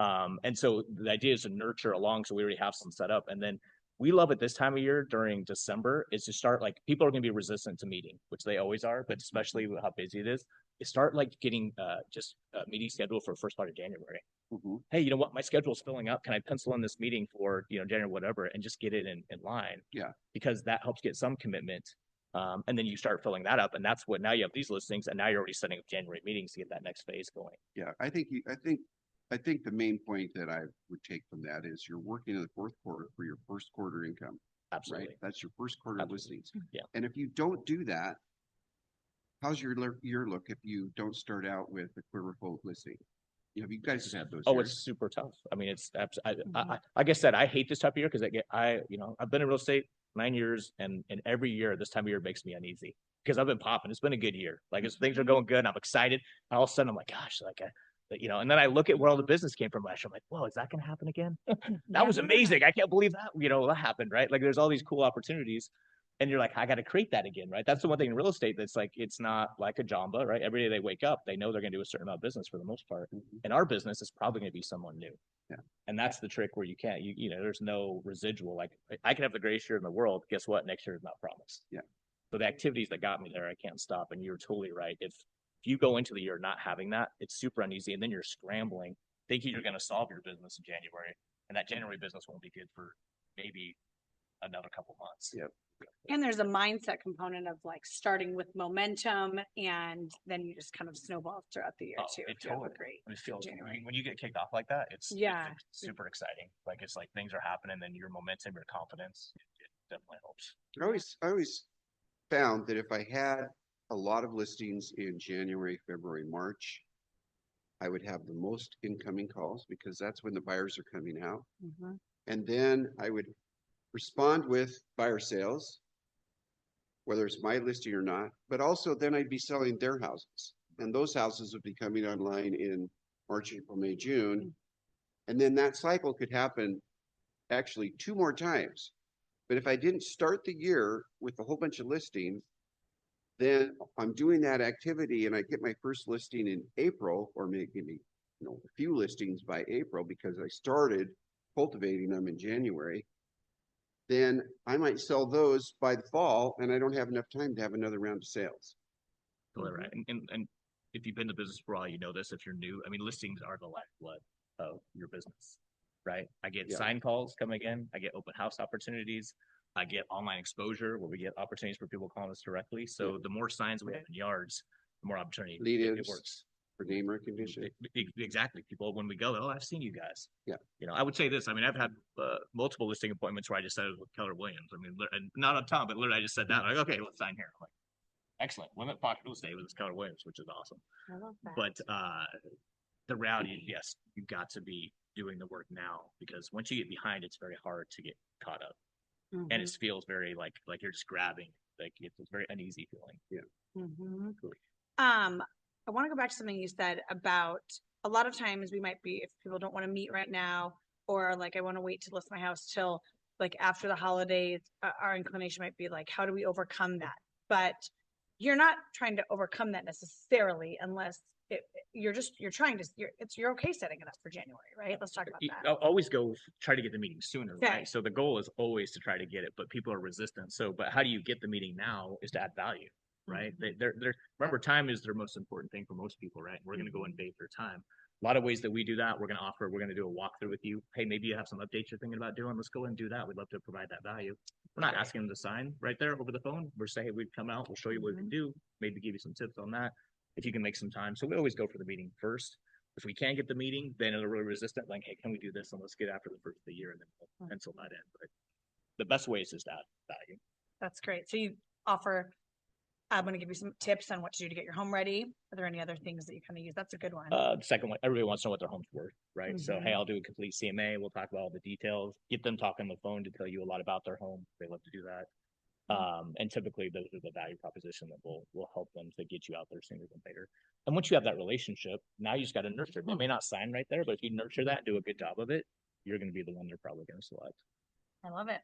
B: And so the idea is to nurture along, so we already have some set up. And then we love it this time of year during December is to start people are going to be resistant to meeting, which they always are, but especially with how busy it is start getting just meeting scheduled for first part of January. Hey, you know what? My schedule is filling up. Can I pencil in this meeting for January, whatever, and just get it in line? Yeah, because that helps get some commitment. And then you start filling that up, and that's what now you have these listings, and now you're already setting up January meetings to get that next phase going.
C: Yeah, I think the main point that I would take from that is you're working in the fourth quarter for your first quarter income.
B: Absolutely.
C: Right? That's your first quarter listings.
B: Yeah.
C: And if you don't do that, how's your year look if you don't start out with a quiver full listing? You guys have those.
B: Oh, it's super tough. I mean, it's like I said, I hate this type of year because I've been in real estate 9 years, and every year this time of year makes me uneasy because I've been popping. It's been a good year. Like as things are going good, and I'm excited. And all of a sudden, I'm like, gosh, and then I look at where all the business came from last year. I'm like, whoa, is that going to happen again? That was amazing. I can't believe that, that happened, right? Like there's all these cool opportunities and you're like, I got to create that again, right? That's the one thing in real estate that's it's not like a Jamba, right? Every day they wake up, they know they're going to do a certain amount of business for the most part. And our business is probably going to be someone new.
C: Yeah.
B: And that's the trick where you can't, you know, there's no residual. Like I could have the greatest year in the world. Guess what? Next year is not promised.
C: Yeah.
B: So the activities that got me there, I can't stop. And you're totally right. If you go into the year not having that, it's super uneasy. And then you're scrambling, thinking you're going to solve your business in January. And that January business won't be good for maybe another couple months.
C: Yep.
A: And there's a mindset component of like starting with momentum, and then you just kind of snowball throughout the year too.
B: It
A: if you have a
B: totally
A: great
B: it feels
A: January.
B: when you get kicked off like that, it's
A: Yeah.
B: it's super exciting. Like it's like things are happening, then your momentum, your confidence, it definitely helps.
C: I always found that if I had a lot of listings in January, February, March, I would have the most incoming calls because that's when the buyers are coming out.
A: Mhm.
C: And then I would respond with buyer sales, whether it's my listing or not, but also then I'd be selling their houses. And those houses would be coming online in March, April, May, June. And then that cycle could happen actually 2 more times. But if I didn't start the year with a whole bunch of listings, then I'm doing that activity and I get my first listing in April, or maybe a few listings by April because I started cultivating them in January. Then I might sell those by the fall, and I don't have enough time to have another round of sales.
B: Totally right. And if you've been to business for a while, you know this. If you're new, I mean, listings are the lifeblood of your business, right? I get sign calls coming in. I get open house opportunities. I get online exposure where we get opportunities for people calling us directly. So the more signs we have in yards, the more opportunity it works.
C: For name recognition.
B: Exactly. People, when we go, oh, I've seen you guys.
C: Yeah.
B: You know, I would say this. I mean, I've had multiple listing appointments where I just said it was with Keller Williams. I mean, not on Tom, but literally I just said that. Like, okay, let's sign here. I'm like, excellent. Limit pocket real estate with Keller Williams, which is awesome.
A: I love that.
B: But the reality is, yes, you've got to be doing the work now because once you get behind, it's very hard to get caught up.
A: Mhm.
B: And it feels very like you're just grabbing. Like it's a very uneasy feeling.
C: Yeah.
A: Mhm. I want to go back to something you said about a lot of times we might be, if people don't want to meet right now, or like I want to wait to list my house till like after the holidays, our inclination might be like, how do we overcome that? But you're not trying to overcome that necessarily unless you're okay setting it up for January, right? Let's talk about that.
B: I'll always try to get the meeting sooner,
A: Okay.
B: right? So the goal is always to try to get it, but people are resistant. So, but how do you get the meeting now is to add value, right? They're remember, time is their most important thing for most people, right? We're going to go invade their time. A lot of ways that we do that, we're going to do a walkthrough with you. Hey, maybe you have some updates you're thinking about doing. Let's go and do that. We'd love to provide that value. We're not asking them to sign right there over the phone. We're saying, hey, we'd come out, we'll show you what we can do, maybe give you some tips on that if you can make some time. So we always go for the meeting first. If we can't get the meeting, then they're really resistant, like, hey, can we do this? And let's get after the first of the year and then we'll pencil that in. But the best way is just that value.
A: That's great. So you offer, I'm going to give you some tips on what to do to get your home ready. Are there any other things that you kind of use? That's a good one.
B: The second one, everybody wants to know what their home's worth, right? So, hey, I'll do a complete CMA. We'll talk about all the details, get them talking on the phone to tell you a lot about their home. They love to do that. And typically those are the value proposition that will help them to get you out there sooner than later. And once you have that relationship, now you just got to nurture it. They may not sign right there, but if you nurture that, do a good job of it, you're going to be the one they're probably going to select.
A: I love it.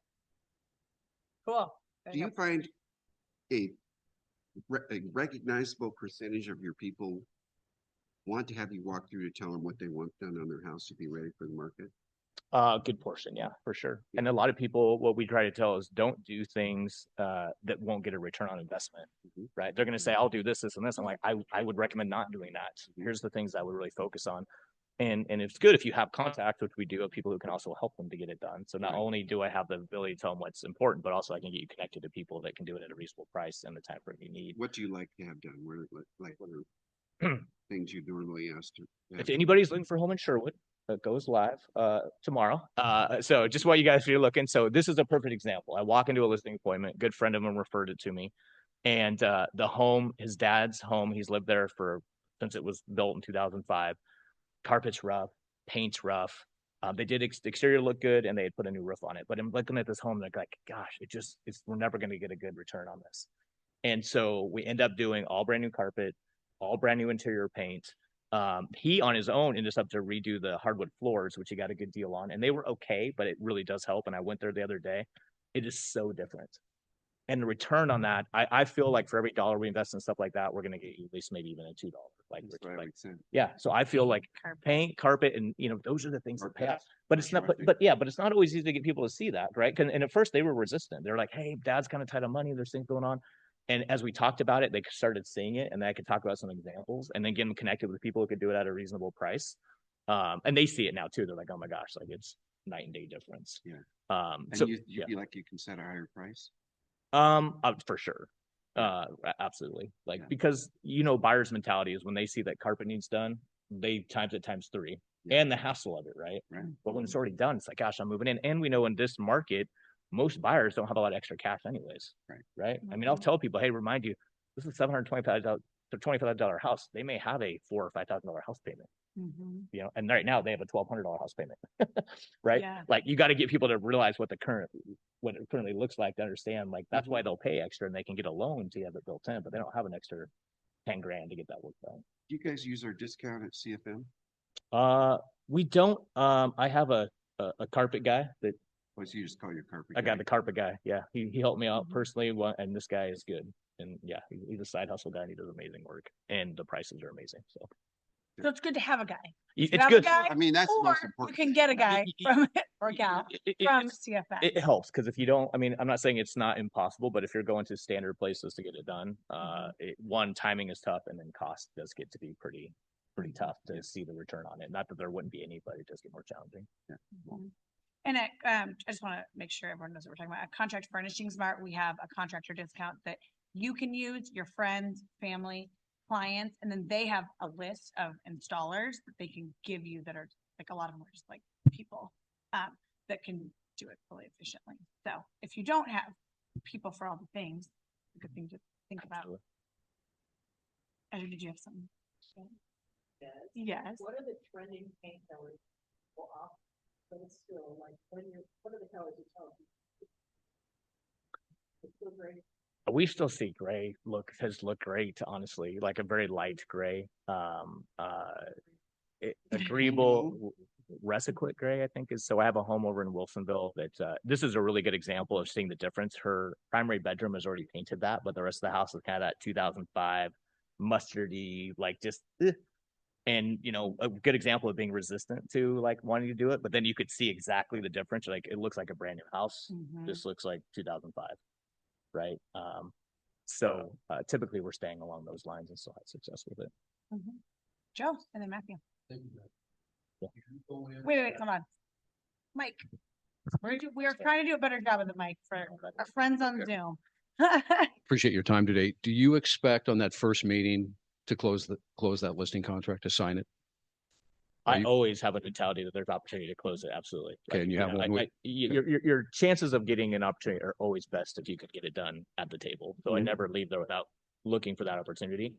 A: Cool.
C: Do you find a recognizable percentage of your people want to have you walk through to tell them what they want done on their house to be ready for the market?
B: Good portion, yeah, for sure. And a lot of people, what we try to tell is don't do things that won't get a return on investment, right? They're going to say, I'll do this, this, and this. I'm like, I would recommend not doing that. Here's the things I would really focus on. And it's good if you have contact, which we do, of people who can also help them to get it done. So not only do I have the ability to tell them what's important, but also I can get you connected to people that can do it at a reasonable price and the time frame you need.
C: What do you like to have done? What are things you normally ask to have?
B: If anybody's looking for a home in Sherwood, it goes live tomorrow. So just while you guys are looking, so this is a perfect example. I walk into a listing appointment, good friend of mine referred it to me. And the home, his dad's home, he's lived there since it was built in 2005. Carpet's rough, paint's rough. They did exterior look good and they had put a new roof on it. But I'm looking at this home, like, gosh, we're never going to get a good return on this. And so we end up doing all brand new carpet, all brand new interior paint. He on his own ended up to redo the hardwood floors, which he got a good deal on, and they were okay, but it really does help. And I went there the other day. It is so different. And the return on that, I feel like for every dollar we invest in stuff like that, we're going to get you at least maybe even a $2. Like,
C: That's what I would say.
B: yeah. So I feel like
A: Carpet.
B: paint, carpet, and those are the things
C: Or
B: that pay off.
C: pets.
B: But it's not,
C: Sure.
B: but yeah, but it's not always easy to get people to see that, right? And at first they were resistant. They're like, "Hey, Dad's kind of tight on money. There's things going on." And as we talked about it, they started seeing it, and then I could talk about some examples, and then get them connected with people who could do it at a reasonable price. And they see it now too. They're like, "Oh my gosh, like it's night and day difference."
C: Yeah. And
B: So
C: you
B: yeah.
C: feel like you can set a higher price?
B: For sure. Absolutely. Like,
C: Yeah.
B: because buyer's mentality is when they see that carpet needs done, they times it times 3
C: Yeah.
B: and the hassle of it, right?
C: Right.
B: But when it's already done, it's like, gosh, I'm moving in. And we know in this market, most buyers don't have a lot of extra cash anyways.
C: Right.
B: Right. I mean, I'll tell people, hey, remind you, this is $725 house. They may have a $4,000 or $5,000 house payment. And right now they have a $1,200 house payment, right?
A: Yeah.
B: Like, you got to get people to realize what it currently looks like, to understand, like, that's why they'll pay extra, and they can get a loan to have it built in, but they don't have an extra 10 grand to get that work done.
C: Do you guys use our discount at CFM?
B: We don't. I have a carpet guy that
C: Or do you just call your carpet
B: I got
C: guy?
B: the carpet guy. Yeah, he helped me out personally, and this guy is good. And yeah, he's a side hustle guy, and he does amazing work, and the prices are amazing. So
A: So it's good to have a guy.
B: it's
A: have
B: good.
A: A guy,
C: I mean, that's the
A: or
C: most
A: you
C: important.
A: can get a guy from or gal from CFM.
B: It helps, because if you don't, I mean, I'm not saying it's not impossible, but if you're going to standard places to get it done, one, timing is tough, and then cost does get to be pretty tough to see the return on it. Not that there wouldn't be any, but it does get more challenging.
A: And I just want to make sure everyone knows what we're talking about. At Contract Furnishing Smart, we have a contractor discount that you can use, your friends, family, clients, and then they have a list of installers that they can give you that are like, a lot of them are just like people that can do it really efficiently. So if you don't have people for all the things, a good thing to think about. Ezra, did you have something? Yes.
G: What are the trending paint colors off? But it's still like, what are the colors you tell people? It's still great.
B: We still see gray has looked great, honestly, like a very light gray. Agreeable Resiquit gray, I think is. So I have a home over in Wilsonville that this is a really good example of seeing the difference. Her primary bedroom is already painted that, but the rest of the house is kind of that 2005 mustardy, like just and a good example of being resistant to like wanting to do it. But then you could see exactly the difference. Like, it looks like a brand new house. This looks like 2005. Right. So typically we're staying along those lines and still have success with it.
A: Joe, and then Matthew.
E: Thank you,
A: Wait, come on. Mike. We are trying to do a better job of the mic for our friends on Zoom.
E: Appreciate your time today. Do you expect on that first meeting to close that listing contract, to sign it?
B: I always have a mentality that there's opportunity to close it. Absolutely.
E: Okay, and you have one week.
B: Your chances of getting an opportunity are always best if you could get it done at the table. So I never leave there without looking for that opportunity.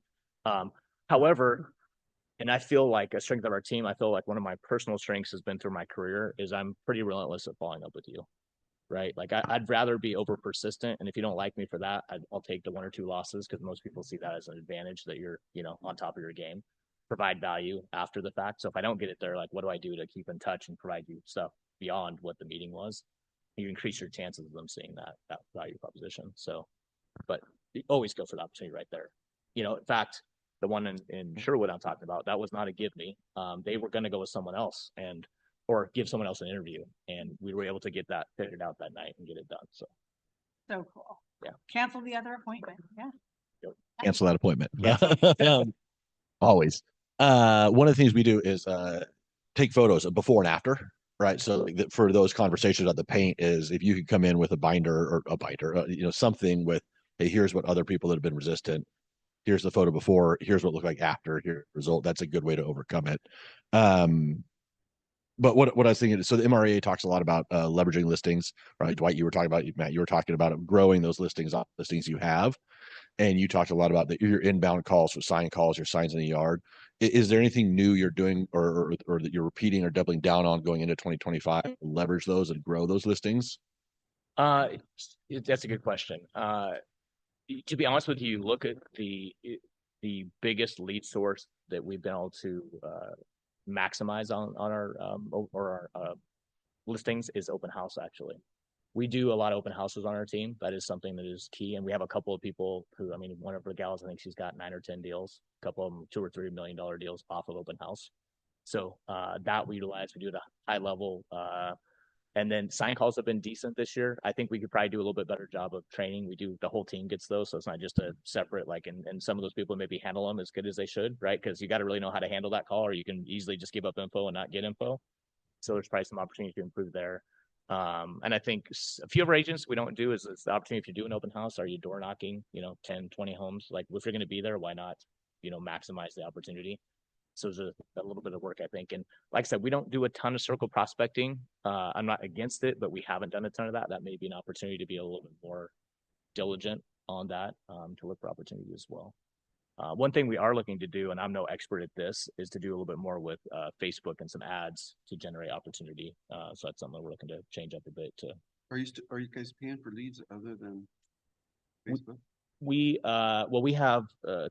B: However, and I feel like a strength of our team, I feel like one of my personal strengths has been through my career is I'm pretty relentless at following up with you. Right. Like, I'd rather be over persistent. And if you don't like me for that, I'll take the 1 or 2 losses, because most people see that as an advantage, that you're, on top of your game, provide value after the fact. So if I don't get it there, like, what do I do to keep in touch and provide you stuff beyond what the meeting was? You increase your chances of them seeing that value proposition. So, but you always go for the opportunity right there. In fact, the one in Sherwood I'm talking about, that was not a give me. They were going to go with someone else or give someone else an interview, and we were able to get that figured out that night and get it done. So
A: Cool.
B: Yeah.
A: Cancel the other appointment. Yeah.
H: Cancel that appointment.
B: Yeah.
H: Always. One of the things we do is take photos of before and after, right? So for those conversations about the paint, is if you could come in with a binder, something with, hey, here's what other people that have been resistant. Here's the photo before. Here's what it looked like after. Here's the result. That's a good way to overcome it. But what I was thinking is, so the MRA talks a lot about leveraging listings, right? Dwight, you were talking about, Matt, you were talking about growing those listings you have. And you talked a lot about your inbound calls, so sign calls, your signs in the yard. Is there anything new you're doing or that you're repeating or doubling down on going into 2025, leverage those and grow those listings?
B: That's a good question. To be honest with you, look at the biggest lead source that we've been able to maximize on our listings is open house. Actually, We do a lot of open houses on our team. That is something that is key. And we have a couple of people who, I mean, one of the gals, I think she's got 9 or 10 deals, a couple of them $2 or $3 million deals off of open house. So that we utilize. We do it at a high level. And then sign calls have been decent this year. I think we could probably do a little bit better job of training. We do, the whole team gets those. So it's not just a separate, like, and some of those people maybe handle them as good as they should, right? Because you got to really know how to handle that call, or you can easily just give up info and not get info. So there's probably some opportunity to improve there. And I think a few of our agents we don't do is the opportunity, if you do an open house, are you door knocking, 10, 20 homes? Like, if you're going to be there, why not, maximize the opportunity? So there's a little bit of work, I think. And like I said, we don't do a ton of circle prospecting. I'm not against it, but we haven't done a ton of that. That may be an opportunity to be a little bit more diligent on that, to look for opportunity as well. One thing we are looking to do, and I'm no expert at this, is to do a little bit more with Facebook and some ads to generate opportunity. So that's something that we're looking to change up a bit.
C: Are you guys paying for leads other than Facebook?
B: We have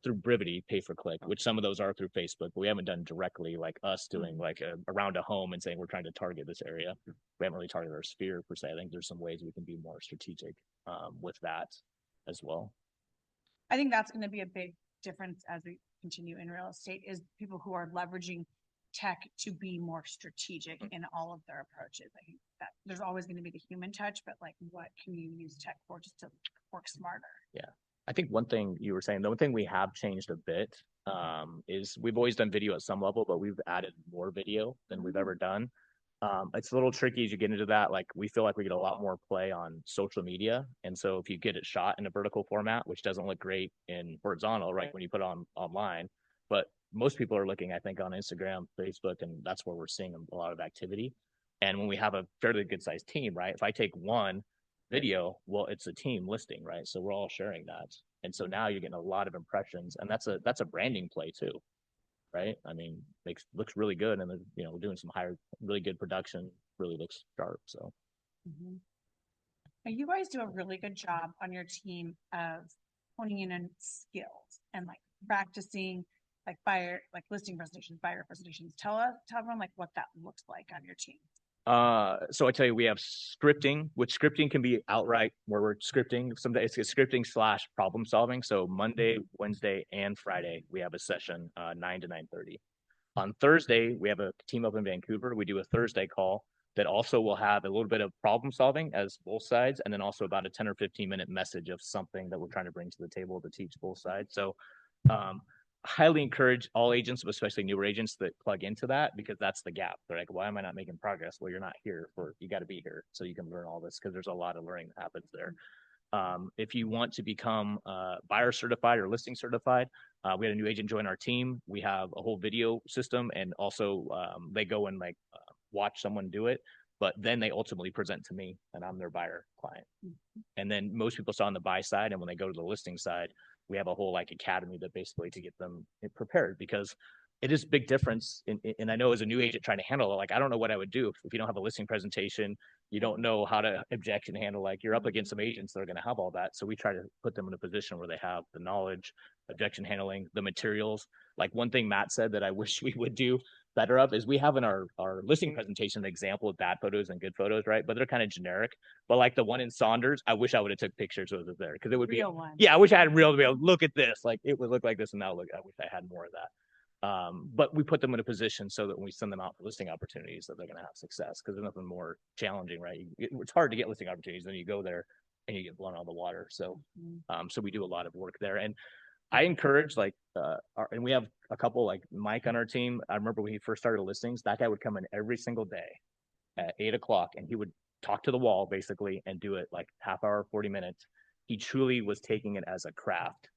B: through Brivity pay per click, which some of those are through Facebook, but we haven't done directly like us doing like around a home and saying we're trying to target this area. We haven't really targeted our sphere per se. I think there's some ways we can be more strategic with that as well.
A: I think that's going to be a big difference as we continue in real estate, is people who are leveraging tech to be more strategic in all of their approaches. I think that there's always going to be the human touch, but like, what can you use tech for just to work smarter?
B: Yeah. I think one thing you were saying, the one thing we have changed a bit is we've always done video at some level, but we've added more video than we've ever done. It's a little tricky as you get into that. Like, we feel like we get a lot more play on social media. And so if you get it shot in a vertical format, which doesn't look great in horizontal, right, when you put it on online, but most people are looking, I think, on Instagram, Facebook, and that's where we're seeing a lot of activity. And when we have a fairly good sized team, right, if I take one video, well, it's a team listing, right? So we're all sharing that. And so now you're getting a lot of impressions, and that's a branding play too, right? I mean, looks really good, and we're doing some really good production, really looks sharp. So
A: you guys do a really good job on your team of honing in on skills and like practicing like listing presentations, buyer presentations. Tell everyone like what that looks like on your team.
B: So I tell you, we have scripting, which scripting can be outright where we're scripting. Some days it's scripting / problem solving. So Monday, Wednesday, and Friday, we have a session, 9 to 9:30. On Thursday, we have a team up in Vancouver. We do a Thursday call that also will have a little bit of problem solving as both sides, and then also about a 10 or 15-minute message of something that we're trying to bring to the table to teach both sides. So, highly encourage all agents, especially newer agents, that plug into that, because that's the gap. They're like, why am I not making progress? Well, you're not here you got to be here so you can learn all this, because there's a lot of learning that happens there. If you want to become buyer certified or listing certified, we had a new agent join our team. We have a whole video system, and also they go and watch someone do it, but then they ultimately present to me, and I'm their buyer client. And then most people saw on the buy side, and when they go to the listing side, we have a whole academy that basically to get them prepared, because it is a big difference. And I know as a new agent trying to handle it, I don't know what I would do if you don't have a listing presentation, you don't know how to objection handle, you're up against some agents that are going to have all that. So we try to put them in a position where they have the knowledge, objection handling, the materials. Like, one thing Matt said that I wish we would do better of is we have in our listing presentation an example of bad photos and good photos, right? But they're kind of generic. But like the one in Saunders, I wish I would have took pictures of it there, because it would be
A: one.
B: Yeah, I wish I had real to be able to look at this. Like, it would look like this, and now look, I wish I had more of that. But we put them in a position so that when we send them out for listing opportunities, that they're going to have success, because there's nothing more challenging, right? It's hard to get listing opportunities, then you go there and you get blown out of the water. So, so we do a lot of work there. And I encourage and we have a couple like Mike on our team. I remember when he first started listings, that guy would come in every single day at 8:00, and he would talk to the wall basically and do it like half hour, 40 minutes. He truly was taking it as a craft.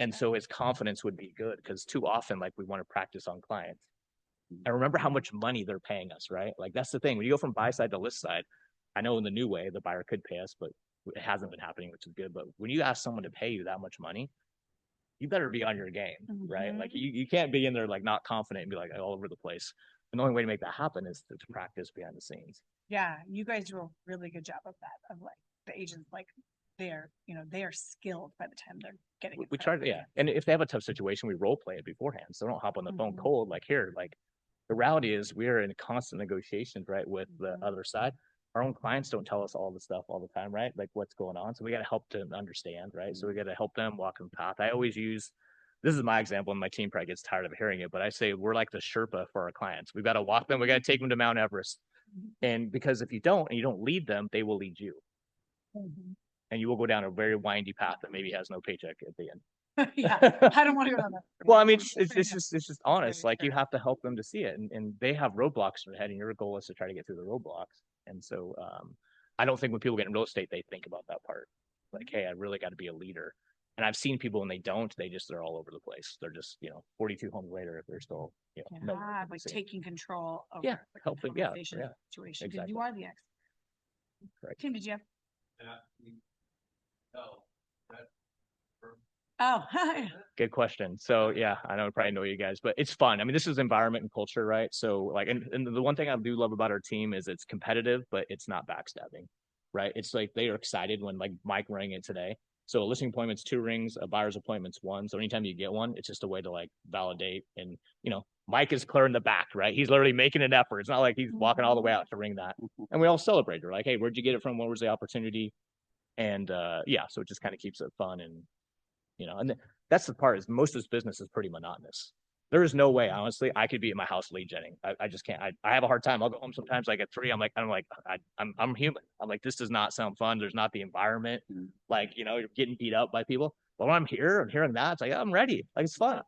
B: And so his confidence would be good, because too often, we want to practice on clients. And remember how much money they're paying us, right? That's the thing. When you go from buy side to list side, I know in the new way, the buyer could pay us, but it hasn't been happening, which is good. But when you ask someone to pay you that much money, you better be on your game, right? You can't be in there not confident and be all over the place. And the only way to make that happen is to practice behind the scenes.
A: Yeah, you guys do a really good job of that, of the agents, they are skilled by the time they're getting.
B: We try to, yeah. And if they have a tough situation, we role play it beforehand. So don't hop on the phone cold. The reality is we're in constant negotiations, right, with the other side. our own clients don't tell us all the stuff all the time, right? Like what's going on. So we got to help them understand, right? So we got to help them walk the path. I always use, this is my example, and my team probably gets tired of hearing it, but I say we're like the Sherpa for our clients. We've got to walk them. We got to take them to Mount Everest. And because if you don't, and you don't lead them, they will lead you. And you will go down a very windy path that maybe has no paycheck at the end.
A: Yeah, I don't want to go down that.
B: Well, I mean, it's just honest. Like you have to help them to see it, and they have roadblocks in their head, and your goal is to try to get through the roadblocks. And so, I don't think when people get in real estate, they think about that part. Like, hey, I really got to be a leader. And I've seen people when they don't, they're all over the place. They're just, 42 homes later, if they're still, no,
A: like taking control of
B: yeah, help them, yeah,
A: situation.
B: exactly.
A: You are the expert.
B: Correct.
A: Tim, did you have?
C: No.
A: Oh,
B: Good question. So yeah, I know I probably know you guys, but it's fun. I mean, this is environment and culture, right? So like, and the one thing I do love about our team is it's competitive, but it's not backstabbing, right? It's like they are excited when like Mike rang it today. So a listing appointment's 2 rings, a buyer's appointment's 1. So anytime you get one, it's just a way to like validate. And Mike is clearing the back, right? He's literally making an effort. It's not like he's walking all the way out to ring that. And we all celebrate. We're like, hey, where'd you get it from? What was the opportunity? And yeah, so it just kind of keeps it fun. And and that's the part is most of this business is pretty monotonous. There is no way, honestly, I could be at my house lead genning. I just can't. I have a hard time. I'll go home sometimes like at 3. I'm human. I'm like, this does not sound fun. There's not the environment. Like, you're getting beat up by people. But when I'm here and hearing that, it's like, I'm ready. Like, it's fun.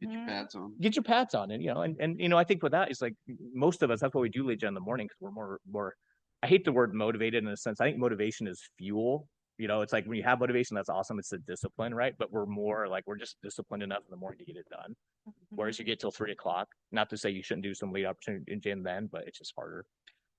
C: Get your pads on.
B: Get your pads on. And I think with that, it's like most of us, that's what we do lead gen in the morning because we're more, I hate the word motivated in a sense. I think motivation is fuel. It's like when you have motivation, that's awesome. It's a discipline, right? But we're more like we're just disciplined enough in the morning to get it done. Whereas you get till 3 o'clock. Not to say you shouldn't do some lead opportunity in gym then, but it's just harder.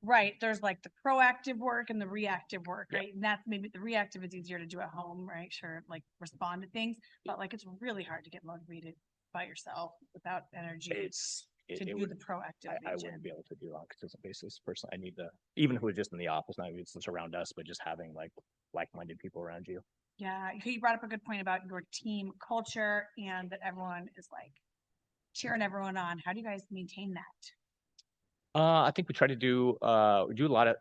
A: Right. There's like the proactive work and the reactive work, right? And that's maybe the reactive is easier to do at home, right? Sure, like respond to things, but like it's really hard to get motivated by yourself without energy. To do the proactive.
B: I wouldn't be able to do it on a consistent basis. Personally, I need to, even if we're just in the office, not even just around us, but just having like-minded people around you.
A: Yeah, you brought up a good point about your team culture and that everyone is like cheering everyone on. How do you guys maintain that?
B: I think we try to do we do a lot of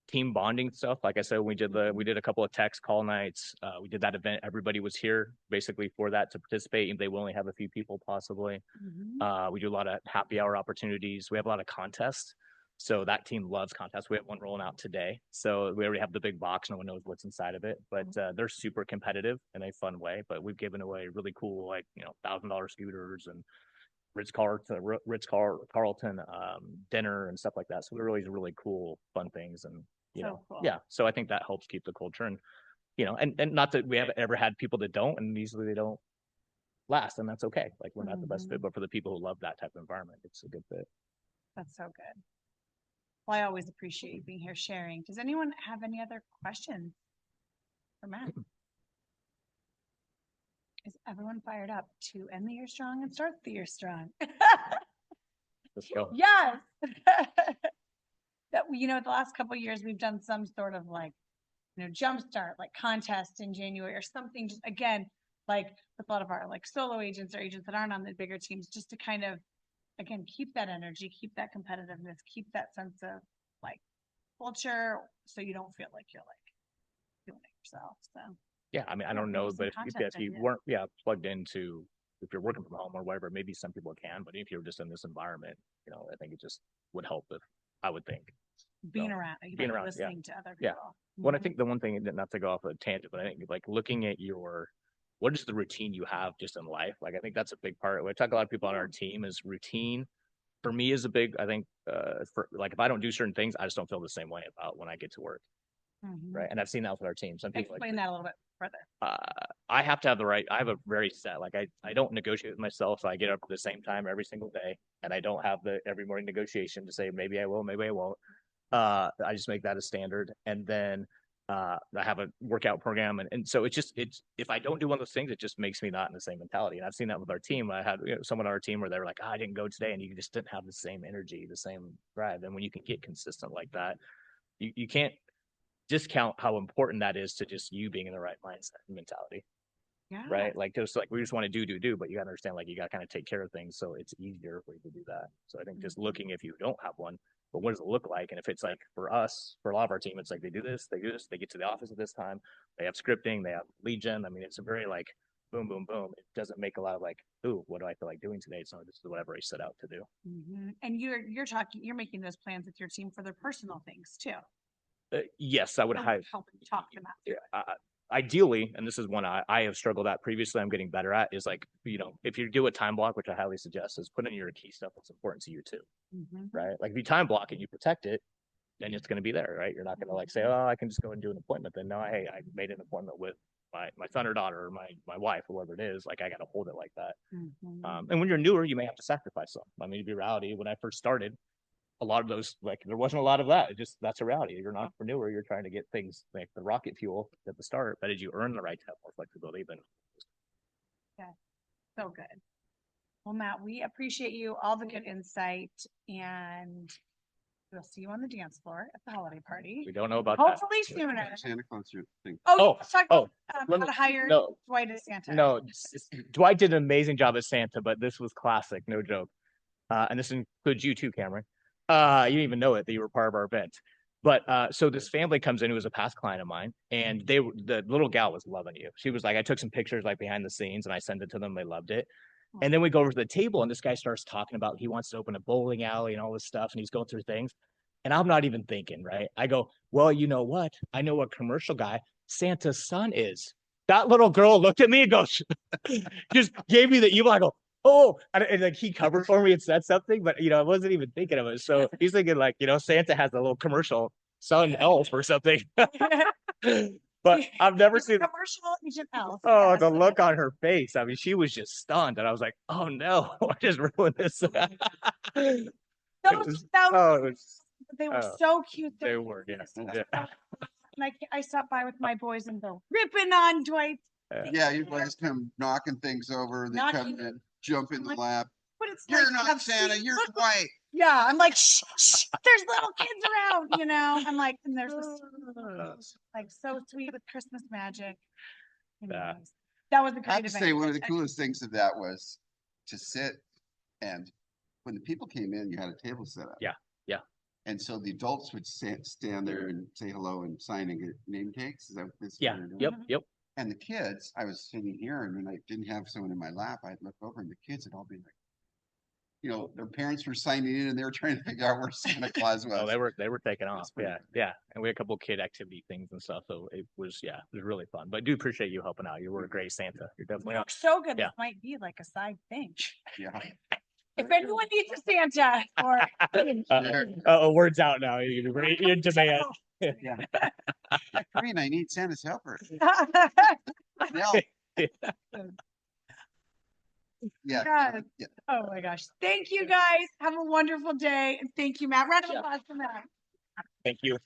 B: team bonding stuff. Like I said, we did a couple of text call nights. We did that event. Everybody was here basically for that to participate. And they will only have a few people possibly. We do a lot of happy hour opportunities. We have a lot of contests. So that team loves contests. We have one rolling out today. So we already have the big box. No one knows what's inside of it, but they're super competitive in a fun way. But we've given away really cool, like, $1,000 scooters and Ritz-Carlton dinner and stuff like that. So they're always really cool, fun things. And
A: cool.
B: yeah, so I think that helps keep the culture. And and not that we haven't ever had people that don't, and usually they don't last, and that's okay. Like we're not the best fit, but for the people who love that type of environment, it's a good fit.
A: That's so good. Well, I always appreciate you being here sharing. Does anyone have any other questions for Matt? Is everyone fired up to end the year strong and start the year strong?
B: Let's go.
A: Yes. That the last couple of years we've done some sort of like, jumpstart, like contest in January or something. Just again, like with a lot of our like solo agents or agents that aren't on the bigger teams, just to kind of again keep that energy, keep that competitiveness, keep that sense of like culture, so you don't feel like you're like doing it yourself. So
B: yeah, I mean, I don't know, but if you weren't plugged into, if you're working from home or whatever, maybe some people can, but if you're just in this environment, I think it just would help if I would think
A: being around, listening to other people.
B: Yeah. Well, I think the one thing, not to go off a tangent, but I think like looking at what is the routine you have just in life? Like, I think that's a big part. I talk to a lot of people on our team is routine. For me is a big, I think, for like, if I don't do certain things, I just don't feel the same way about when I get to work. Right. And I've seen that with our team. Some people
A: explain that a little bit further.
B: I have to have I have a very set, like I don't negotiate with myself. So I get up at the same time every single day, and I don't have the every morning negotiation to say, maybe I will, maybe I won't. I just make that a standard. And then I have a workout program. And so it's if I don't do one of those things, it just makes me not in the same mentality. And I've seen that with our team. I had someone on our team where they were like, I didn't go today. And you just didn't have the same energy, the same drive. And when you can get consistent like that, you can't discount how important that is to just you being in the right mindset and mentality.
A: Yeah.
B: Right. Like just like we just want to do, but you gotta understand, like, you gotta kind of take care of things. So it's easier for you to do that. So I think just looking, if you don't have one, but what does it look like? And if it's like for us, for a lot of our team, it's like they do this, they get to the office at this time, they have scripting, they have lead gen. I mean, it's a very like boom, boom, boom. It doesn't make a lot of like, ooh, what do I feel like doing today? So this is what I've already set out to do.
A: And you're making those plans with your team for their personal things too.
B: Yes, I would
A: help talk them out.
B: Ideally, and this is one I have struggled at previously, I'm getting better at, is like, if you do a time block, which I highly suggest, is put in your key stuff that's important to you too, right? Like if you time block it, you protect it, then it's going to be there, right? You're not going to like say, oh, I can just go and do an appointment. Then no, hey, I made an appointment with my son or daughter or my wife, or whoever it is. Like I got to hold it like that. And when you're newer, you may have to sacrifice some. I mean, to be reality, when I first started, a lot of those, like there wasn't a lot of that. It just, that's a reality. You're an entrepreneur. You're trying to get things like the rocket fuel at the start, but as you earn the right to have more flexibility, then.
A: Yeah, so good. Well, Matt, we appreciate you, all the good insight, and we'll see you on the dance floor at the holiday party.
B: We don't know about
A: hopefully sooner.
C: Santa Claus thing.
A: How to hire Dwight as Santa.
B: No, Dwight did an amazing job as Santa, but this was classic, no joke. And this includes you too, Cameron. You didn't even know it, that you were part of our event. But so this family comes in who was a past client of mine, and the little gal was loving you. She was like, I took some pictures like behind the scenes and I sent it to them. They loved it. And then we go over to the table and this guy starts talking about he wants to open a bowling alley and all this stuff. And he's going through things. And I'm not even thinking, right? I go, well, you know what? I know what commercial guy Santa's son is. That little girl looked at me and goes, just gave me the evil. I go, oh, and like he covered for me and said something, but I wasn't even thinking of it. So he's thinking like, Santa has a little commercial son elf or something. But I've never seen
A: commercial agent elf.
B: Oh, yes. The look on her face. I mean, she was just stunned, and I was like, "Oh no, I just ruined this."
A: They were so cute.
B: They were, yeah.
A: And I stopped by with my boys, and they're ripping on Dwight.
C: Yeah, you guys come knocking things over. They come and jump in the lap.
A: But it's
C: you're not Santa. You're Dwight.
A: Yeah, I'm like, shh, shh, there's little kids around, I'm like, and there's this, like so sweet with Christmas magic. Anyways, that was a great
C: I have to
A: event.
C: say, one of the coolest things of that was to sit, and when the people came in, you had a table set up.
B: Yeah.
C: And so the adults would stand there and say hello and sign and get name tags. Is that what this?
B: Yeah. Yep.
C: And the kids, I was sitting here, and when I didn't have someone in my lap, I'd look over, and the kids would all be like, their parents were signing in, and they were trying to figure out where Santa Claus was.
B: Oh, they were taking off. Yeah. And we had a couple of kid activity things and stuff. So it was really fun. But I do appreciate you helping out. You were a great Santa. You're definitely
A: so good. Yeah. This might be like a side thing.
C: Yeah.
A: If anyone needs a Santa, or
B: words out now. You're in demand.
C: Yeah. Green, I need Santa's helper. Yeah.
A: Oh my gosh. Thank you guys. Have a wonderful day. And thank you, Matt. Round of applause for Matt.
B: Thank you.